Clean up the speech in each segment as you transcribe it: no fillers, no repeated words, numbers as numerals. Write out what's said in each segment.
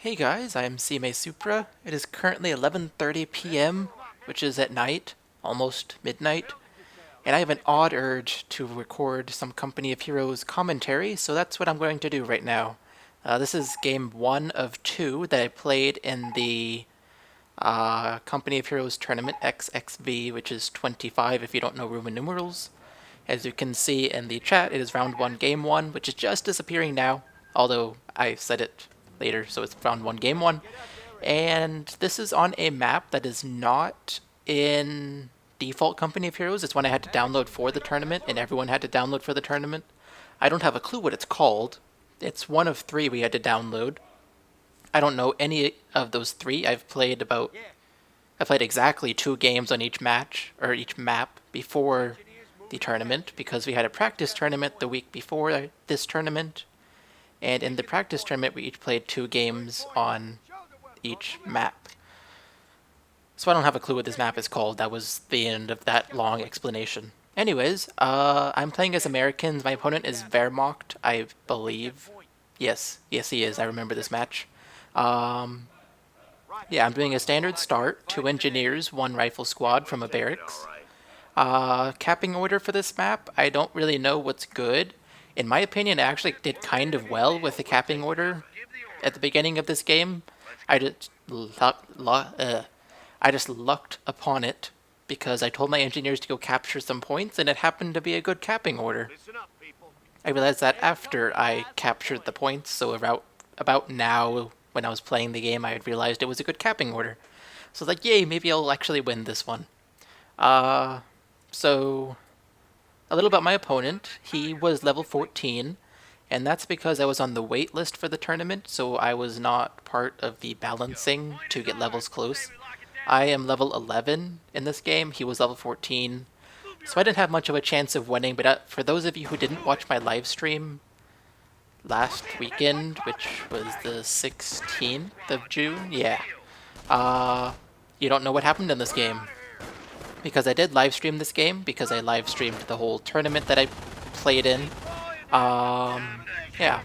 Hey guys, I'm cmasupra. It is currently 11:30 p.m., which is at night, almost midnight, and I have an odd urge to record some Company of Heroes commentary, so that's what I'm going to do right now. This is game 1 of 2 that I played in the Company of Heroes tournament XXV, which is 25 if you don't know Roman numerals. As you can see in the chat, it is round 1, game 1, which is just disappearing now, although I said it later, so it's round 1, game 1. And this is on a map that is not in default Company of Heroes. It's one I had to download for the tournament, and everyone had to download for the tournament. I don't have a clue what it's called. It's one of 3 we had to download. I don't know any of those 3. I played exactly 2 games on each match, or each map, before the tournament, because we had a practice tournament the week before this tournament, and in the practice tournament we each played 2 games on each map. So I don't have a clue what this map is called. That was the end of that long explanation. Anyways, I'm playing as Americans. My opponent is Wehrmacht, I believe. Yes, he is. I remember this match. Yeah, I'm doing a standard start. 2 engineers, 1 rifle squad from a barracks. Capping order for this map, I don't really know what's good. In my opinion, I actually did kind of well with the capping order at the beginning of this game. I just lucked upon it because I told my engineers to go capture some points, and it happened to be a good capping order. I realized that after I captured the points, so about now, when I was playing the game, I had realized it was a good capping order. So I was like, yay, maybe I'll actually win this one. So, a little about my opponent. He was level 14, and that's because I was on the wait list for the tournament, so I was not part of the balancing to get levels close. I am level 11 in this game. He was level 14, so I didn't have much of a chance of winning, but for those of you who didn't watch my live stream last weekend, which was the 16th of June, yeah, you don't know what happened in this game. Because I did live stream this game, because I live streamed the whole tournament that I played in. Yeah.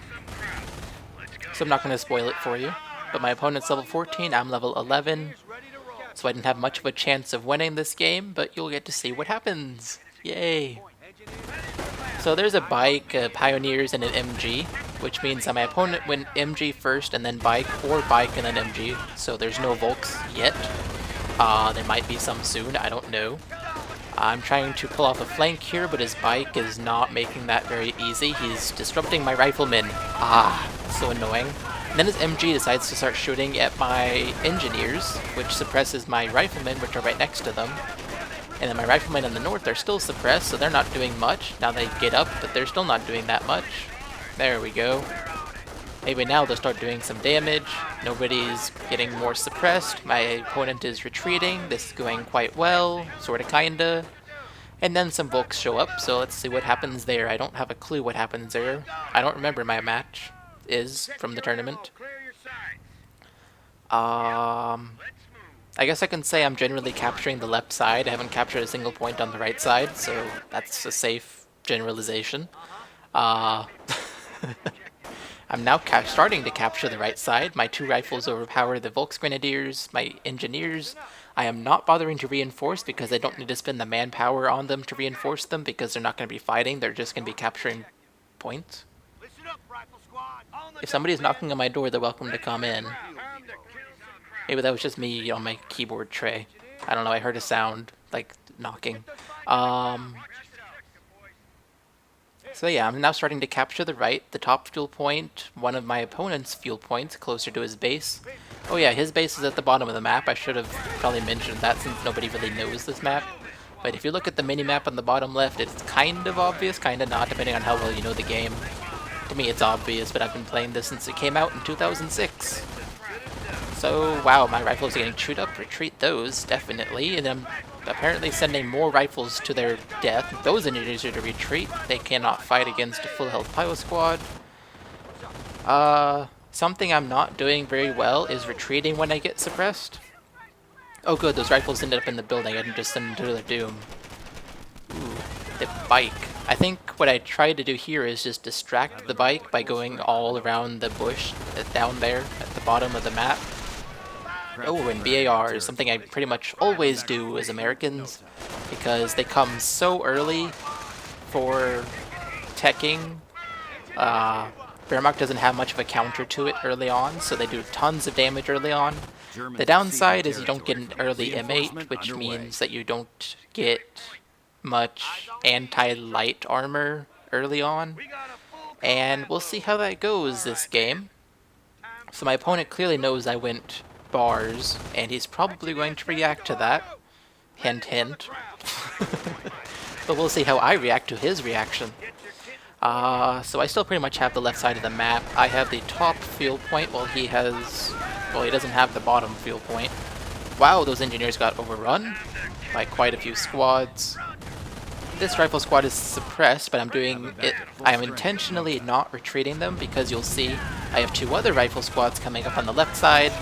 So I'm not going to spoil it for you. But my opponent's level 14, I'm level 11. So I didn't have much of a chance of winning this game, but you'll get to see what happens. Yay. So there's a bike, Pioneers, and an MG, which means that my opponent went MG first and then bike, or bike and then MG. So there's no Volks yet. There might be some soon, I don't know. I'm trying to pull off a flank here, but his bike is not making that very easy. He's disrupting my riflemen. So annoying. And then his MG decides to start shooting at my engineers, which suppresses my riflemen, which are right next to them. And then my riflemen in the north are still suppressed, so they're not doing much. Now they get up, but they're still not doing that much. There we go. Maybe now they'll start doing some damage. Nobody's getting more suppressed. My opponent is retreating. This is going quite well, sorta kinda. And then some Volks show up, so let's see what happens there. I don't have a clue what happens there. I don't remember my match is from the tournament. I guess I can say I'm generally capturing the left side. I haven't captured a single point on the right side, so that's a safe generalization. I'm now starting to capture the right side. My 2 rifles overpower the Volksgrenadiers, my engineers. I am not bothering to reinforce because I don't need to spend the manpower on them to reinforce them because they're not going to be fighting. They're just going to be capturing points. If somebody's knocking on my door, they're welcome to come in. Maybe that was just me on my keyboard tray. I don't know, I heard a sound, like, knocking. So yeah, I'm now starting to capture the right, the top fuel point, one of my opponent's fuel points closer to his base. Oh yeah, his base is at the bottom of the map. I should have probably mentioned that since nobody really knows this map. But if you look at the mini-map on the bottom left, it's kind of obvious, kind of not, depending on how well you know the game. To me it's obvious, but I've been playing this since it came out in 2006. So, wow, my rifles are getting chewed up. Retreat those, definitely. And I'm apparently sending more rifles to their death. Those engineers are to retreat. They cannot fight against a full health Pyro squad. Something I'm not doing very well is retreating when I get suppressed. Oh good, those rifles ended up in the building. I didn't just send them to their doom. Ooh, the bike. I think what I tried to do here is just distract the bike by going all around the bush down there at the bottom of the map. Oh, and BAR is something I pretty much always do as Americans, because they come so early for teching. Wehrmacht doesn't have much of a counter to it early on, so they do tons of damage early on. The downside is you don't get an early M8, which means that you don't get much anti-light armor early on. And we'll see how that goes this game. So my opponent clearly knows I went bars, and he's probably going to react to that. Hint, hint. But we'll see how I react to his reaction. So I still pretty much have the left side of the map. I have the top field point while he has... well, he doesn't have the bottom field point. Wow, those engineers got overrun by quite a few squads. This rifle squad is suppressed, but I am intentionally not retreating them because you'll see I have two other rifle squads coming up on the left side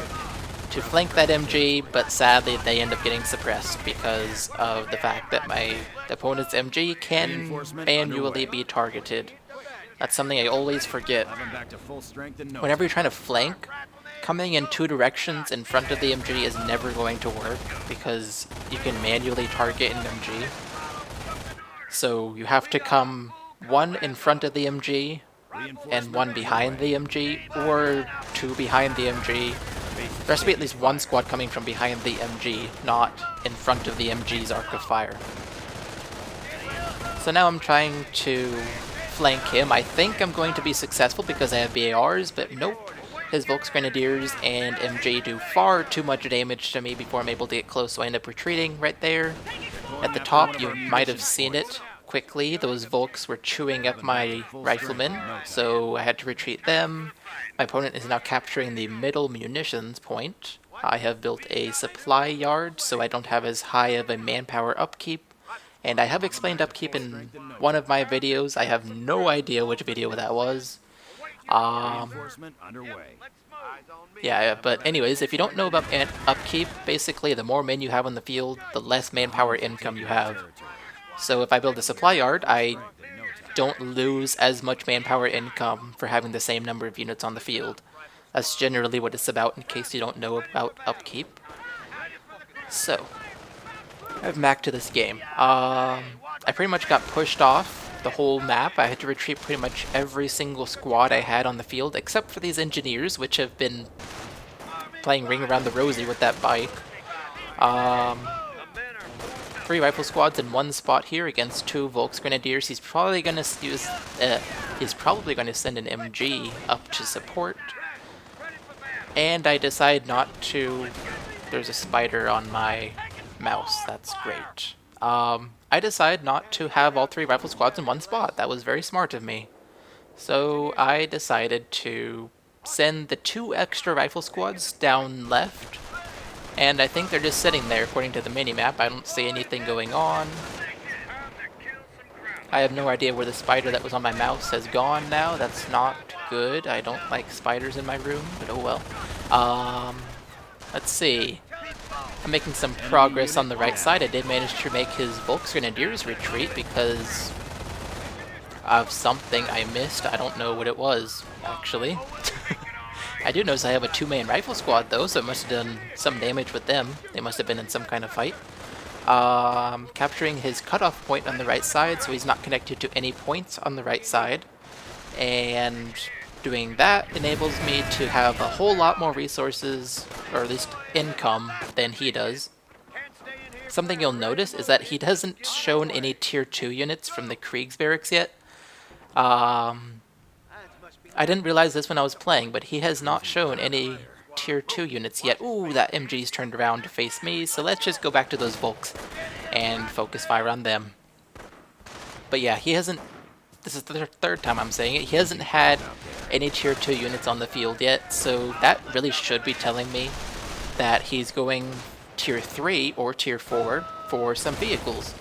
to flank that MG, but sadly they end up getting suppressed because of the fact that my opponent's MG can manually be targeted. That's something I always forget. Whenever you're trying to flank, coming in two directions in front of the MG is never going to work because you can manually target an MG. So you have to come one in front of the MG and one behind the MG, or two behind the MG. There has to be at least one squad coming from behind the MG, not in front of the MG's arc of fire. So now I'm trying to flank him. I think I'm going to be successful because I have BARs, but nope. His Volksgrenadiers and MG do far too much damage to me before I'm able to get close, so I end up retreating right there. At the top, you might have seen it quickly. Those Volks were chewing up my riflemen, so I had to retreat them. My opponent is now capturing the middle munitions point. I have built a supply yard, so I don't have as high of a manpower upkeep. And I have explained upkeep in one of my videos. I have no idea which video that was. Yeah, but anyways, if you don't know about upkeep, basically the more men you have on the field, the less manpower income you have. So if I build a supply yard, I don't lose as much manpower income for having the same number of units on the field. That's generally what it's about, in case you don't know about upkeep. So, I'm back to this game. I pretty much got pushed off the whole map. I had to retreat pretty much every single squad I had on the field, except for these engineers, which have been playing Ring Around the Rosie with that bike. 3 rifle squads in one spot here against 2 Volksgrenadiers. He's probably going to use. He's probably going to send an MG up to support. And I decide not to. There's a spider on my mouse. That's great. I decide not to have all 3 rifle squads in one spot. That was very smart of me. So I decided to send the 2 extra rifle squads down left. And I think they're just sitting there according to the minimap. I don't see anything going on. I have no idea where the spider that was on my mouse has gone now. That's not good. I don't like spiders in my room, but oh well. Let's see. I'm making some progress on the right side. I did manage to make his Volksgrenadiers retreat because of something I missed. I don't know what it was, actually. I do notice I have a 2-man rifle squad though, so it must have done some damage with them. They must have been in some kind of fight. Capturing his cutoff point on the right side, so he's not connected to any points on the right side. And doing that enables me to have a whole lot more resources, or at least income, than he does. Something you'll notice is that he hasn't shown any tier 2 units from the Kriegsbarracks yet. I didn't realize this when I was playing, but he has not shown any tier 2 units yet. Ooh, that MG's turned around to face me, so let's just go back to those Volks and focus fire on them. But yeah, he hasn't, this is the third time I'm saying it, he hasn't had any tier 2 units on the field yet, so that really should be telling me that he's going tier 3 or tier 4 for some vehicles.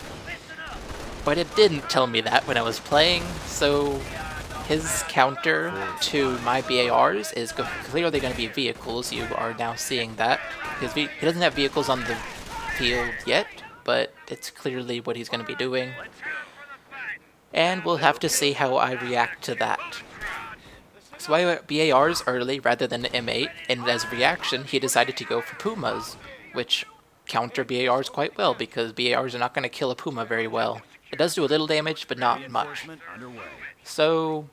But it didn't tell me that when I was playing, so his counter to my BARs is clearly going to be vehicles. You are now seeing that. He doesn't have vehicles on the field yet, but it's clearly what he's going to be doing. and we'll have to see how I react to that. So I went BARs early rather than M8, and as a reaction, he decided to go for Pumas, which counter BARs quite well, because BARs are not going to kill a Puma very well. It does do a little damage, but not much. So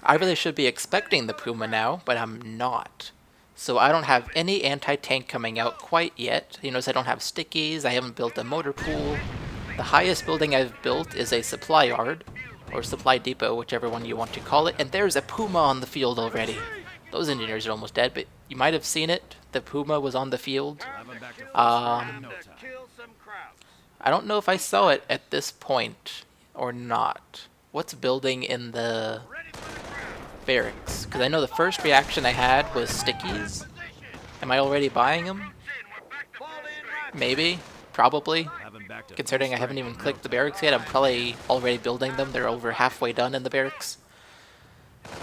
I really should be expecting the Puma now, but I'm not. So I don't have any anti-tank coming out quite yet. You notice I don't have stickies, I haven't built a motor pool. The highest building I've built is a supply yard, or supply depot, whichever one you want to call it, and there's a Puma on the field already. Those engineers are almost dead, but you might have seen it. The Puma was on the field. I don't know if I saw it at this point or not. What's building in the barracks? Because I know the first reaction I had was stickies. Am I already buying them? Maybe. Probably. Considering I haven't even clicked the barracks yet, I'm probably already building them. They're over halfway done in the barracks.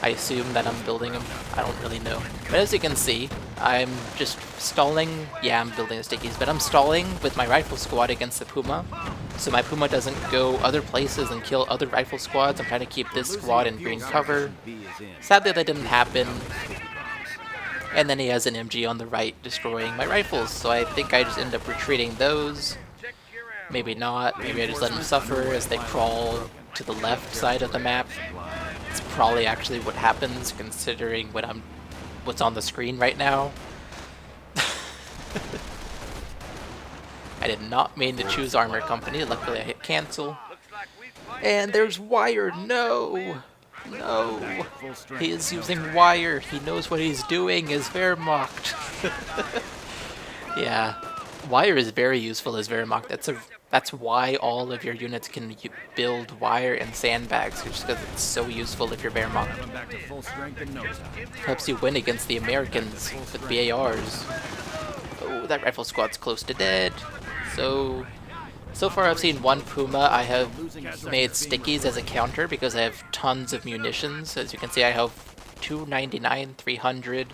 I assume that I'm building them. I don't really know. But as you can see, I'm just stalling. Yeah, I'm building the stickies, but I'm stalling with my rifle squad against the Puma. So my Puma doesn't go other places and kill other rifle squads. I'm trying to keep this squad in green cover. Sadly, that didn't happen. And then he has an MG on the right destroying my rifles. So I think I just end up retreating those. Maybe not. Maybe I just let them suffer as they crawl to the left side of the map. It's probably actually what happens, considering what's on the screen right now. I did not mean to choose Armor Company. Luckily I hit cancel. And there's Wire. No! No! He is using Wire. He knows what he's doing as Wehrmacht. Yeah. Wire is very useful as Wehrmacht. That's why all of your units can build wire and sandbags, just because it's so useful if you're Wehrmacht. Helps you win against the Americans with BARs. Oh, that rifle squad's close to dead. So far I've seen one Puma. I have made stickies as a counter because I have tons of munitions. As you can see, I have 299, 300.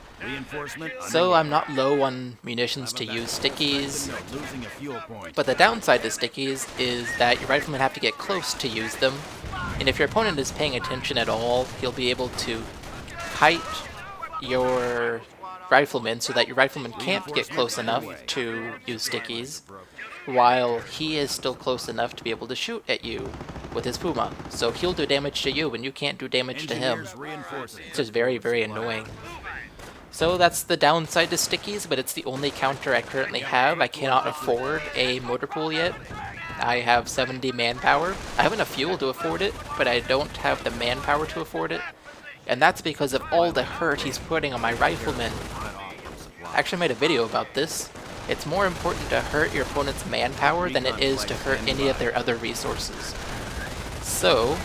So I'm not low on munitions to use stickies. But the downside to stickies is that your riflemen have to get close to use them. And if your opponent is paying attention at all, he'll be able to kite your riflemen so that your rifleman can't get close enough to use stickies, while he is still close enough to be able to shoot at you with his Puma. So he'll do damage to you and you can't do damage to him. It's just very, very annoying. So that's the downside to stickies, but it's the only counter I currently have. I cannot afford a motor pool yet. I have 70 manpower. I have enough fuel to afford it, but I don't have the manpower to afford it. And that's because of all the hurt he's putting on my riflemen. I actually made a video about this. It's more important to hurt your opponent's manpower than it is to hurt any of their other resources. So,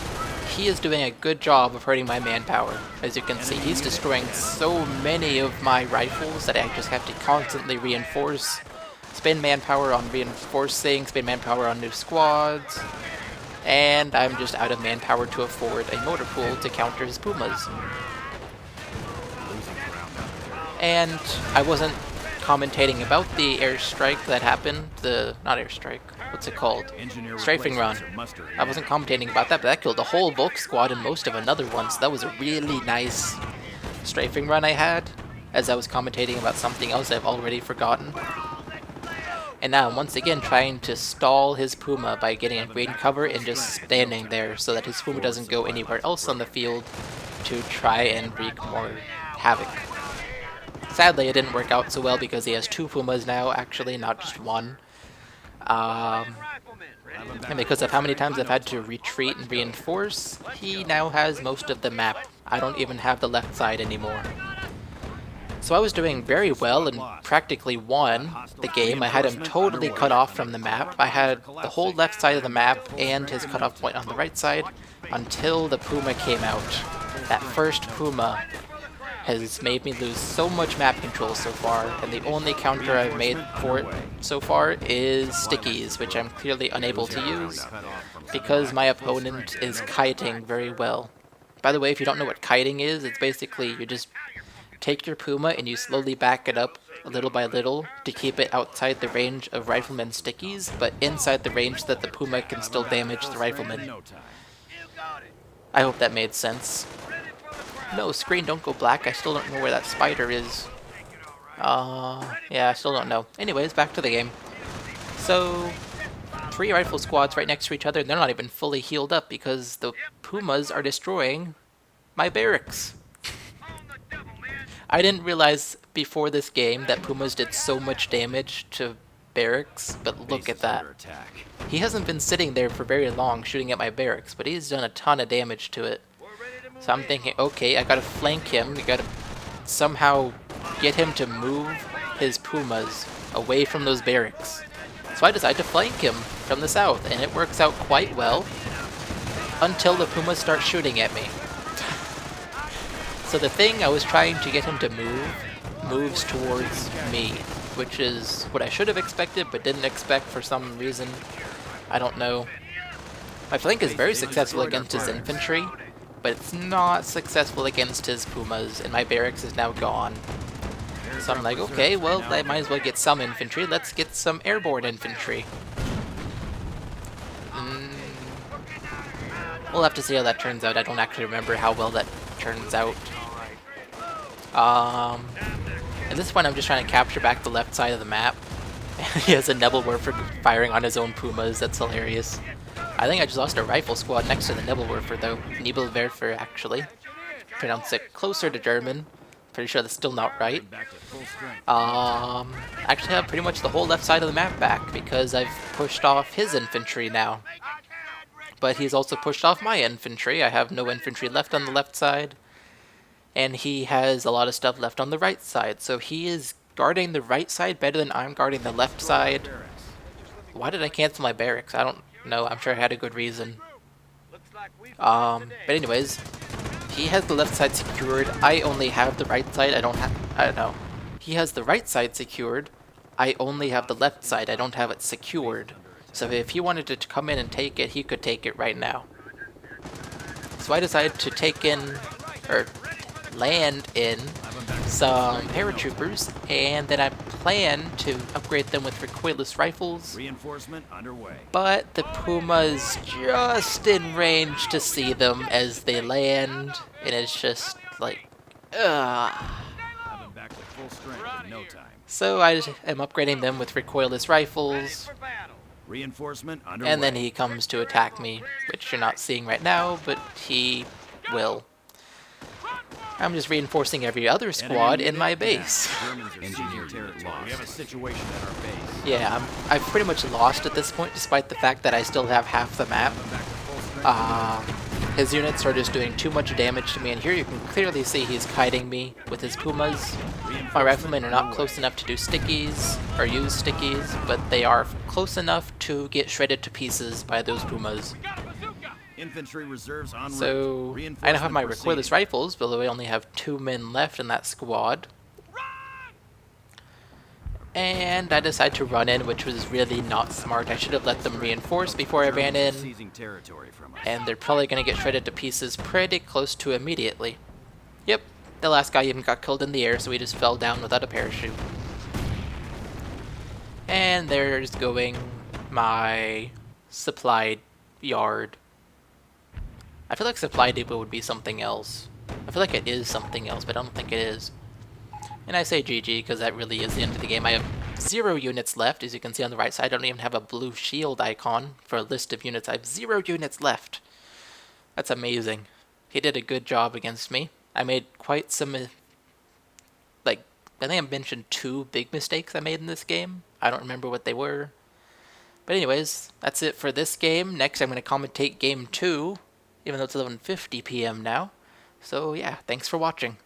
he is doing a good job of hurting my manpower. As you can see, he's destroying so many of my rifles that I just have to constantly reinforce. Spend manpower on reinforcing, spend manpower on new squads, and I'm just out of manpower to afford a motor pool to counter his Pumas. And I wasn't commentating about the airstrike that happened, not airstrike, what's it called? Strafing run. I wasn't commentating about that, but that killed the whole Volk squad and most of another one, so that was a really nice strafing run I had, as I was commentating about something else I've already forgotten. And now I'm once again trying to stall his Puma by getting a green cover and just standing there so that his Puma doesn't go anywhere else on the field to try and wreak more havoc. Sadly, it didn't work out so well because he has two Pumas now, actually, not just one. And because of how many times I've had to retreat and reinforce, he now has most of the map. I don't even have the left side anymore. So I was doing very well and practically won the game. I had him totally cut off from the map. I had the whole left side of the map and his cutoff point on the right side until the Puma came out. That first Puma has made me lose so much map control so far, and the only counter I've made for it so far is stickies, which I'm clearly unable to use because my opponent is kiting very well. By the way, if you don't know what kiting is, it's basically you just take your Puma and you slowly back it up little by little to keep it outside the range of rifleman stickies, but inside the range that the Puma can still damage the rifleman. I hope that made sense. No, screen don't go black. I still don't know where that spider is. Yeah, I still don't know. Anyways, back to the game. So, 3 rifle squads right next to each other, and they're not even fully healed up because the pumas are destroying my barracks. I didn't realize before this game that pumas did so much damage to barracks, but look at that. He hasn't been sitting there for very long shooting at my barracks, but he's done a ton of damage to it. So I'm thinking, okay, I gotta flank him, I gotta somehow get him to move his pumas away from those barracks. So I decide to flank him from the south, and it works out quite well until the pumas start shooting at me. So the thing I was trying to get him to move moves towards me, which is what I should have expected but didn't expect for some reason. I don't know. My flank is very successful against his infantry, but it's not successful against his pumas, and my barracks is now gone. So I'm like, okay, well, I might as well get some infantry. Let's get some airborne infantry. We'll have to see how that turns out. I don't actually remember how well that turns out. At this point I'm just trying to capture back the left side of the map. He has a Nebelwerfer firing on his own pumas. That's hilarious. I think I just lost a rifle squad next to the Nebelwerfer though. Nebelwerfer, actually. Pronounce it closer to German. Pretty sure that's still not right. Actually I have pretty much the whole left side of the map back because I've pushed off his infantry now. But he's also pushed off my infantry. I have no infantry left on the left side. And he has a lot of stuff left on the right side. So he is guarding the right side better than I'm guarding the left side. Why did I cancel my barracks? I don't know. I'm sure I had a good reason. But anyways, he has the left side secured. I only have the right side. I don't know. He has the right side secured. I only have the left side. I don't have it secured. So if he wanted to come in and take it, he could take it right now. So I decided to take in, or land in, some paratroopers, and then I plan to upgrade them with recoilless rifles. Reinforcement underway. But the puma's just in range to see them as they land, and it's just like, ugh. Back to full strength in no time. So I am upgrading them with recoilless rifles. Reinforcement underway. And then he comes to attack me, which you're not seeing right now, but he will. I'm just reinforcing every other squad in my base. Engineer territory. We have a situation at our base. Yeah, I've pretty much lost at this point, despite the fact that I still have half the map. His units are just doing too much damage to me, and here you can clearly see he's kiting me with his pumas. My riflemen are not close enough to do stickies, or use stickies, but they are close enough to get shredded to pieces by those pumas. Infantry reserves en route. So, I now have my recoilless rifles, but I only have 2 men left in that squad. And I decided to run in, which was really not smart. I should have let them reinforce before I ran in. And they're probably going to get shredded to pieces pretty close to immediately. Yep, the last guy even got killed in the air, so he just fell down without a parachute. And there's going my supply yard. I feel like supply depot would be something else. I feel like it is something else, but I don't think it is. And I say GG because that really is the end of the game. I have 0 units left. As you can see on the right side, I don't even have a blue shield icon for a list of units. I have 0 units left. That's amazing. He did a good job against me. I made quite some, I think I mentioned 2 big mistakes I made in this game. I don't remember what they were. But anyways, that's it for this game. Next I'm going to commentate game 2, even though it's 11:50 p.m. now. So yeah, thanks for watching.